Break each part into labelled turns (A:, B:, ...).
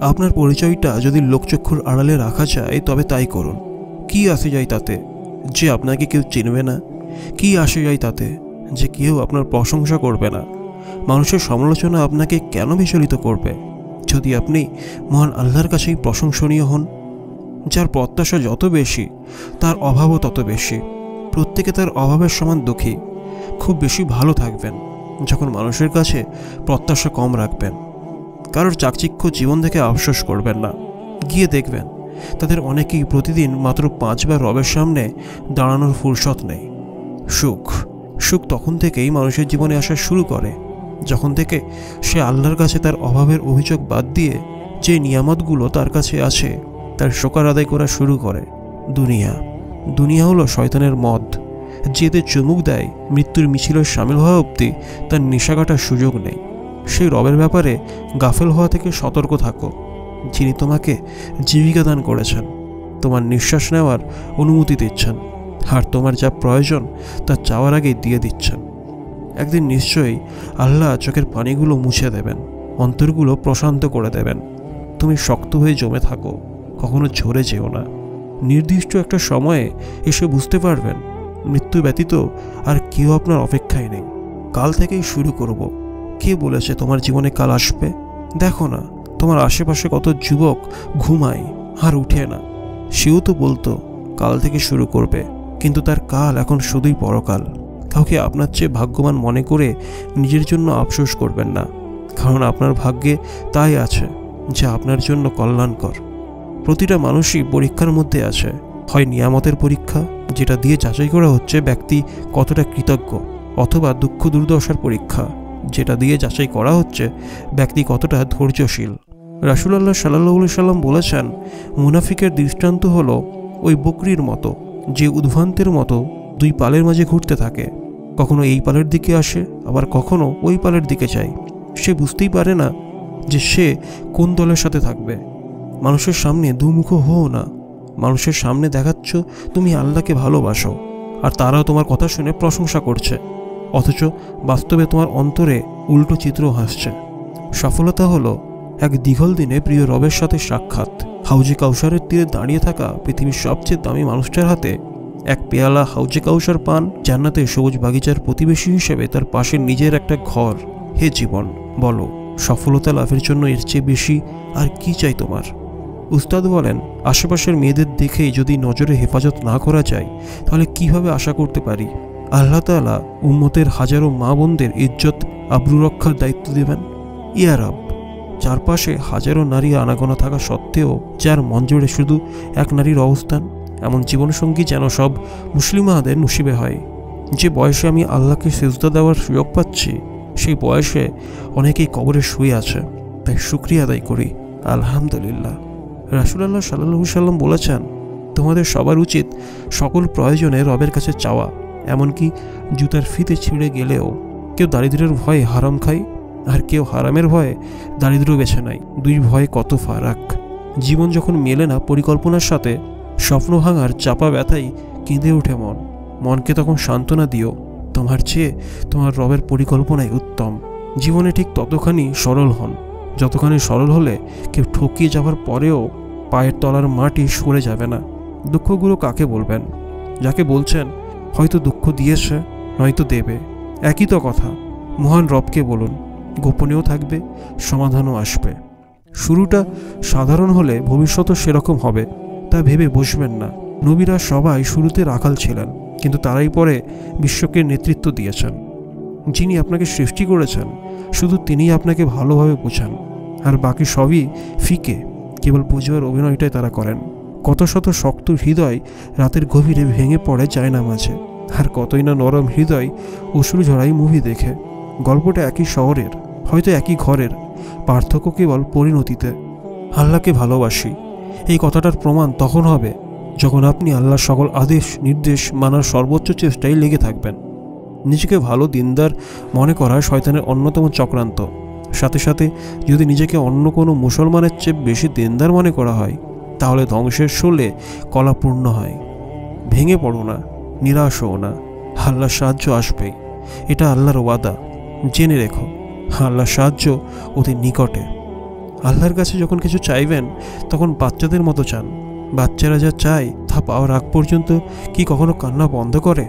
A: আপনার পরিচয়টা যদি লোকচক্ষুর আড়ালে রাখা যায় তবে তাই করুন। কি আসে যায় তাতে যে আপনাকে কেউ চিনবে না? কি আসে যায় তাতে যে কেউ আপনার প্রশংসা করবে না? মানুষের সমালোচনা আপনাকে কেন বিচলিত করবে যদি আপনি মহান আল্লাহর কাছেই প্রশংসনীয় হন? যার প্রত্যাশা যত বেশি তার অভাবও তত বেশি। প্রত্যেকে তার অভাবের সমান দুঃখী। খুব বেশি ভালো থাকবেন যখন মানুষের কাছে প্রত্যাশা কম রাখবেন। কারোর চাকচিক্য জীবন থেকে আফসোস করবেন না। গিয়ে দেখবেন তাদের অনেকেই প্রতিদিন মাত্র 5 বার রবের সামনে দাঁড়ানোর ফুরসত নেই। সুখ তখন থেকেই মানুষের জীবনে আসা শুরু করে যখন থেকে সে আল্লাহর কাছে তার অভাবের অভিযোগ বাদ দিয়ে যে নিয়ামতগুলো তার কাছে আছে তার শোকর আদায় করা শুরু করে। দুনিয়া হলো শয়তানের মদ, যেতে চুমুক দেয় মৃত্যুর মিছিলে সামিল হওয়া অবধি তার নেশা কাটার সুযোগ নেই। সেই রবের ব্যাপারে গাফেল হওয়া থেকে সতর্ক থাকো, যিনি তোমাকে জীবিকা দান করেছেন, তোমার নিঃশ্বাস নেওয়ার অনুমতি দিচ্ছেন, আর তোমার যা প্রয়োজন তা চাওয়ার আগেই দিয়ে দিচ্ছেন। একদিন নিশ্চয়ই আল্লাহ চোখের পানিগুলো মুছে দেবেন, অন্তরগুলো প্রশান্ত করে দেবেন। তুমি শক্ত হয়ে জমে থাকো, কখনো ঝরে যেও না। নির্দিষ্ট একটা সময়ে এসে বুঝতে পারবেন মৃত্যু ব্যতীত আর কেউ আপনার অপেক্ষায় নেই। কাল থেকেই শুরু করব। কে বলেছে তোমার জীবনে কাল আসবে? দেখো না তোমার আশেপাশে কত যুবক ঘুমায় আর উঠে না। সেও তো বলতো কাল থেকে শুরু করবে, কিন্তু তার কাল এখন শুধুই পরকাল। কাউকে আপনার চেয়ে ভাগ্যবান মনে করে নিজের জন্য আফসোস করবেন না, কারণ আপনার ভাগ্যে তাই আছে যা আপনার জন্য কল্যাণকর। প্রতিটা মানুষই পরীক্ষার মধ্যে আছে, হয় নিয়ামতের পরীক্ষা যেটা দিয়ে যাচাই করা হচ্ছে ব্যক্তি কতটা কৃতজ্ঞ, অথবা দুঃখ দুর্দশার পরীক্ষা যেটা দিয়ে যাচাই করা হচ্ছে ব্যক্তি কতটা ধৈর্যশীল। রাসূলুল্লাহ সাল্লাল্লাহু আলাইহি সাল্লাম বলেছেন, মুনাফিকের দৃষ্টান্ত হলো ওই বকরির মতো যে উদ্ভ্রান্তের মতো 2 পালের মাঝে ঘুরতে থাকে, কখনো এই পালের দিকে আসে আবার কখনো ওই পালের দিকে যায়। সে বুঝতেই পারে না যে সে কোন দলের সাথে থাকবে। মানুষের সামনে দুমুখ হও না। মানুষের সামনে দেখাচ্ছ তুমি আল্লাহকে ভালোবাসো, আর তারাও তোমার কথা শুনে প্রশংসা করছে, অথচ বাস্তবে তোমার অন্তরে উল্টো চিত্র হাসছে। সফলতা হলো এক দীঘল দিনে প্রিয় রবের সাথে সাক্ষাৎ। হাউজে কাউসারের তীরে দাঁড়িয়ে থাকা পৃথিবীর সবচেয়ে দামি মানুষটার হাতে এক পেয়ালা হাউজে কাউসার পান, জান্নাতে সবুজ বাগিচার প্রতিবেশী হিসেবে তার পাশে নিজের একটা ঘর। হে জীবন, বলো সফলতা লাভের জন্য এর চেয়ে বেশি আর কি চাই তোমার? উস্তাদ বলেন, আশেপাশের মেয়েদের দেখেই যদি নজরে হেফাজত না করা যায় তাহলে কিভাবে আশা করতে পারি আল্লাহ তাআলা উম্মতের হাজারো মা বোনদের ইজ্জত আবরু রক্ষার দায়িত্ব দেবেন? ইয়া রব, চারপাশে হাজারো নারী আনাগোনা থাকা সত্ত্বেও যার মন জুড়ে শুধু এক নারীর অবস্থান, এমন জীবনসঙ্গী যেন সব মুসলিমাদের নসিবে হয়। যে বয়সে আমি আল্লাহকে সিজদা দেওয়ার সুযোগ পাচ্ছি সেই বয়সে অনেকেই কবরে শুয়ে আছে, তাই শুকরিয়া আদায় করি, আলহামদুলিল্লাহ। রাসূলুল্লাহ সাল্লাল্লাহু আলাইহি সাল্লাম বলেছেন, তোমাদের সবার উচিত সকল প্রয়োজনে রবের কাছে চাওয়া, এমনকি জুতার ফিতে ছিঁড়ে গেলেও। কেউ দারিদ্র্যের ভয়ে হারাম খায়, আর কেউ হারামের ভয়ে দারিদ্র্য বেছে নেয়। 2 ভয়ে কত ফারাক। জীবন যখন মেলে না পরিকল্পনার সাথে, স্বপ্ন ভাঙার চাপা ব্যথাই কেঁদে ওঠে মনকে তখন সান্ত্বনা দিও, তোমার চেয়ে তোমার রবের পরিকল্পনাই উত্তম। জীবনে ঠিক ততখানি সরল হন যতখানি সরল হলে কেউ ঠকিয়ে যাওয়ার পরেও পায়ের তলার মাটি সরে যাবে না। দুঃখগুলো কাকে বলবেন? যাকে বলছেন হয়তো দুঃখ দিয়েছে, নয়তো দেবে, একই তো কথা। মহান রবকে বলুন, গোপনেও থাকবে, সমাধানও আসবে। শুরুটা সাধারণ হলে ভবিষ্যৎও সেরকম হবে, তা ভেবে বসবেন না। নবীরা সবাই শুরুতে রাখাল ছিলেন, কিন্তু তারাই পরে বিশ্বকে নেতৃত্ব দিয়েছেন। যিনি আপনাকে সৃষ্টি করেছেন শুধু তিনিই আপনাকে ভালোভাবে বোঝান, আর বাকি সবই ফিকে, কেবল বুঝবার অভিনয়টাই তারা করেন। কত শত শক্ত হৃদয় রাতের গভীরে ভেঙে পড়ে যায় না মাঝে, আর কতই না নরম হৃদয় অশ্রু ঝরাই মুভি দেখে। গল্পটা একই শহরের, হয়তো একই ঘরের, পার্থক্য কেবল পরিণতিতে। আল্লাহকে ভালোবাসি এই কথাটার প্রমাণ তখন হবে যখন আপনি আল্লাহর সকল আদেশ নির্দেশ মানার সর্বোচ্চ চেষ্টায় লেগে থাকবেন। নিজেকে ভালো দিনদার মনে করা শয়তানের অন্যতম চক্রান্ত। সাথে সাথে যদি নিজেকে অন্য কোনো মুসলমানের চেয়ে বেশি দিনদার মনে করা হয় তাহলে ধ্বংসের শোলে কলাপূর্ণ হয়। ভেঙে পড়ো না, নিরাশ হও না, আল্লাহর সাহায্য আসবেই, এটা আল্লাহর ওয়াদা। জেনে রেখো, আল্লাহর সাহায্য অতি নিকটে। আল্লাহর কাছে যখন কিছু চাইবেন তখন বাচ্চাদের মতো চান। বাচ্চারা যা চায় তা পাওয়ার আগ পর্যন্ত কি কখনো কান্না বন্ধ করে?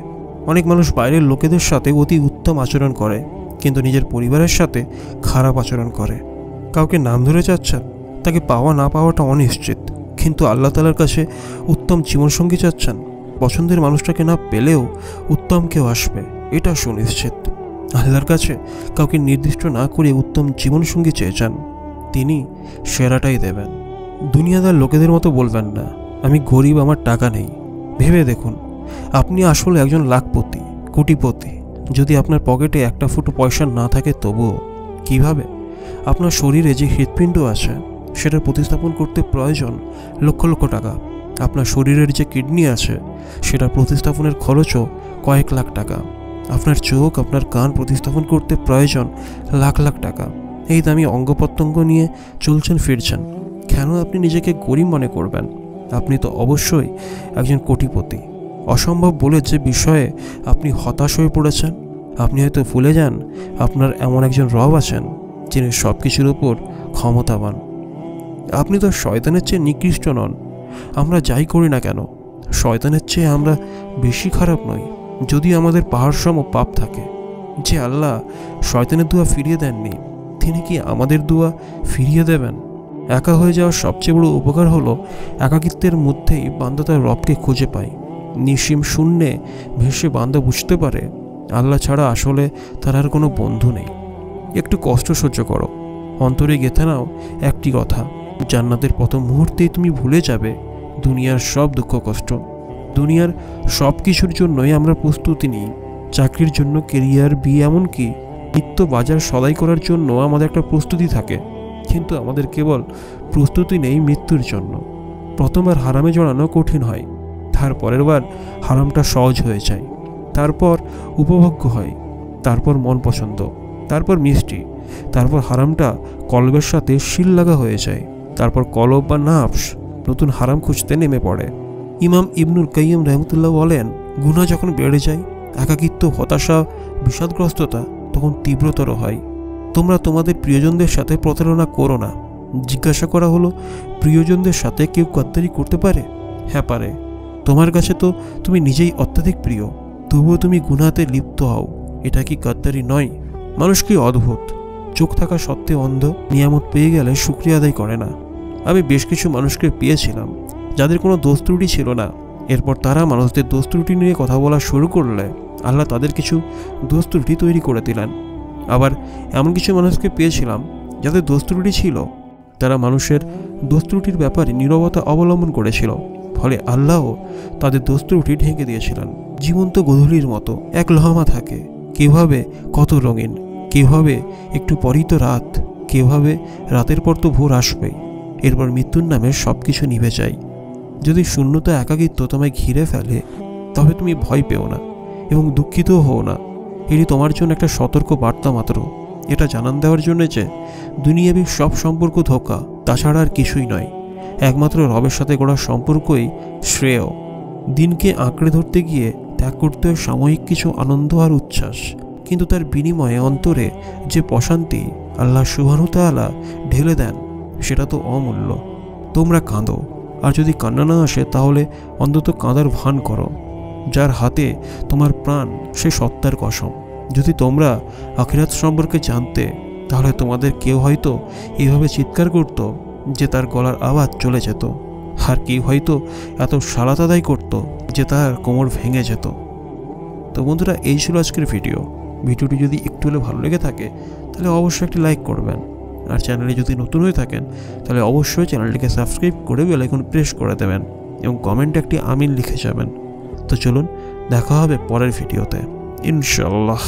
A: অনেক মানুষ বাইরের লোকেদের সাথে অতি উত্তম আচরণ করে, কিন্তু নিজের পরিবারের সাথে খারাপ আচরণ করে। কাউকে নাম ধরে চাচ্ছেন, তাকে পাওয়া না পাওয়াটা অনিশ্চিত, কিন্তু আল্লাহ তাআলার কাছে উত্তম জীবনসঙ্গী চাচ্ছেন। পছন্দের মানুষটাকে না পেলেও উত্তম কেউ আসবে, এটা সুনিশ্চিত। আল্লাহর কাছে কাউকে নির্দিষ্ট না করে উত্তম জীবনসঙ্গী চেয়েছেন, তিনি সেরাটাই দেবেন। দুনিয়াদার লোকেদের মতো বলবেন না আমি গরিব, আমার টাকা নেই। ভেবে দেখুন, আপনি আসলে একজন লাখপতি, কোটিপতি। যদি আপনার পকেটে একটা ফুটো পয়সা না থাকে তবুও কিভাবে? আপনার শরীরে যে হৃৎপিণ্ড আছে সেটার প্রতিস্থাপন করতে প্রয়োজন লক্ষ লক্ষ টাকা। আপনার শরীরের যে কিডনি আছে সেটার প্রতিস্থাপনের খরচও কয়েক লাখ টাকা। আপনার চোখ, আপনার কান প্রতিস্থাপন করতে প্রয়োজন লাখ লাখ টাকা। এই দামি অঙ্গ প্রত্যঙ্গ নিয়ে চলছেন ফিরছেন, কেন আপনি নিজেকে গরিব মনে করবেন? আপনি তো অবশ্যই একজন কোটিপতি। অসম্ভব বলে যে বিষয়ে আপনি হতাশ হয়ে পড়েছেন, আপনি হয়তো ভুলে যান আপনার এমন একজন রব আছেন যিনি সব কিছুর উপর ক্ষমতাবান। আপনি তো শয়তানের চেয়ে নিকৃষ্ট নন। আমরা যাই করি না কেন, শয়তানের চেয়ে আমরা বেশি খারাপ নই, যদি আমাদের পাহাড় সম পাপ থাকে। যে আল্লাহ শয়তানের দোয়া ফিরিয়ে দেননি, তিনি কি আমাদের দোয়া ফিরিয়ে দেবেন? একা হয়ে যাওয়ার সবচেয়ে বড় উপকার হলো একাকিত্বের মধ্যেই বান্দা তার রবকে খুঁজে পায়। নিঃসীম শূন্যে ভেসে বান্দা বুঝতে পারে আল্লাহ ছাড়া আসলে তার আর কোনো বন্ধু নেই। একটু কষ্ট সহ্য করো, অন্তরে গেঁথে নাও একটি কথা, জান্নাতের প্রথম মুহূর্তেই তুমি ভুলে যাবে দুনিয়ার সব দুঃখ কষ্ট। দুনিয়ার সব কিছুর জন্যই আমরা প্রস্তুতি নিই, চাকরির জন্য, কেরিয়ার, বিয়ে, এমনকি নিত্য বাজার সদাই করার জন্য আমাদের একটা প্রস্তুতি থাকে, কিন্তু আমাদের কেবল প্রস্তুতি নেই মৃত্যুর জন্য। প্রথমবার হারামে জড়ানো কঠিন হয়, তারপরের বার হারামটা সহজ হয়ে যায়, তারপর উপভোগ্য হয়, তারপর মন পছন্দ, তারপর মিষ্টি, তারপর হারামটা কলবের সাথে শিল লাগা হয়ে যায়, তারপর কলব বা নাফস নতুন হারাম খুঁজতে নেমে পড়ে। ইমাম ইবনুল কাইয়িম রাহমাতুল্লাহ বলেন, গুনাহ যখন বেড়ে যায়, একাকিত্ব, হতাশা, বিষাদগ্রস্ততা তখন তীব্রতর হয়। তোমরা তোমাদের প্রিয়জনদের সাথে প্রতারণা করো না। জিজ্ঞাসা করা হলো, প্রিয়জনদের সাথে কেউ গাদ্দারি করতে পারে? হ্যাঁ পারে। তোমার কাছে তো তুমি নিজেই অত্যাধিক প্রিয়, তবুও তুমি গুনাহতে লিপ্ত হও, এটা কি গাদ্দারি নয়? মানুষ কি অদ্ভুত, চোখ থাকা সত্ত্বেও অন্ধ। নিয়ামত পেয়ে গেলে শুকরিয়া আদায় করে না। আমি বেশ কিছু মানুষকে পেয়েছিলাম যাদের কোনো দোষ ত্রুটি ছিল না, এরপর তারা মানুষদের দোষ ত্রুটি নিয়ে কথা বলা শুরু করলে আল্লাহ তাদের কিছু দোষ ত্রুটি তৈরি করে দিলেন। আবার এমন কিছু মানুষকে পেয়েছিলাম যাদের দোষ ত্রুটি ছিল, তারা মানুষের দোষ ত্রুটির ব্যাপারে নীরবতা অবলম্বন করেছিল, ফলে আল্লাহও তাদের দোষ ত্রুটি ঢেকে দিয়েছিলেন। জীবন তো গোধূলির মতো, এক লহমা থাকে, কিভাবে কত রঙিন, কিভাবে একটু পরই তো রাত, কিভাবে রাতের পর তো ভোর আসবেই, এরপর মৃত্যুর নামে সব কিছু নিভে যায়। যদি শূন্যতা, একাকিত্ব তোমায় ঘিরে ফেলে, তবে তুমি ভয় পেও না এবং দুঃখিতও হও না। এটি তোমার জন্য একটা সতর্ক বার্তা মাত্র, এটা জানান দেওয়ার জন্য যে দুনিয়াবি সব সম্পর্ক ধোঁকা, তাছাড়া আর কিছুই নয়। একমাত্র রবের সাথে গড়া সম্পর্কই শ্রেয়। দিনকে আঁকড়ে ধরতে গিয়ে ত্যাগ করতে হয় সাময়িক কিছু আনন্দ আর উচ্ছ্বাস, কিন্তু তার বিনিময়ে অন্তরে যে প্রশান্তি আল্লাহ সুবহানাহু তাআলা ঢেলে দেন, সেটা তো অমূল্য। তোমরা কাঁদো, আর যদি কান্না না আসে তাহলে অন্তত কাঁদার ভান করো। যার হাতে তোমার প্রাণ, সে সত্তার কসম, যদি তোমরা আখিরাত সম্পর্কে জানতে, তাহলে তোমাদের কেউ হয়তো এইভাবে চিৎকার করত যে তার গলার আওয়াজ চলে যেত, আর কেউ হয়তো এত সালাত আদায় করত যে তার কোমর ভেঙে যেত। তো বন্ধুরা, এই ছিল আজকের ভিডিওটি যদি একটু হলে ভালো লেগে থাকে তাহলে অবশ্যই একটি লাইক করবেন, আর চ্যানেলে যদি নতুন হয়ে থাকেন তাহলে অবশ্যই চ্যানেলটিকে সাবস্ক্রাইব করে বেল আইকন প্রেস করে দেবেন এবং কমেন্টে একটি আমিন লিখে যাবেন। তো চলুন, দেখা হবে পরের ভিডিওতে ইনশাআল্লাহ।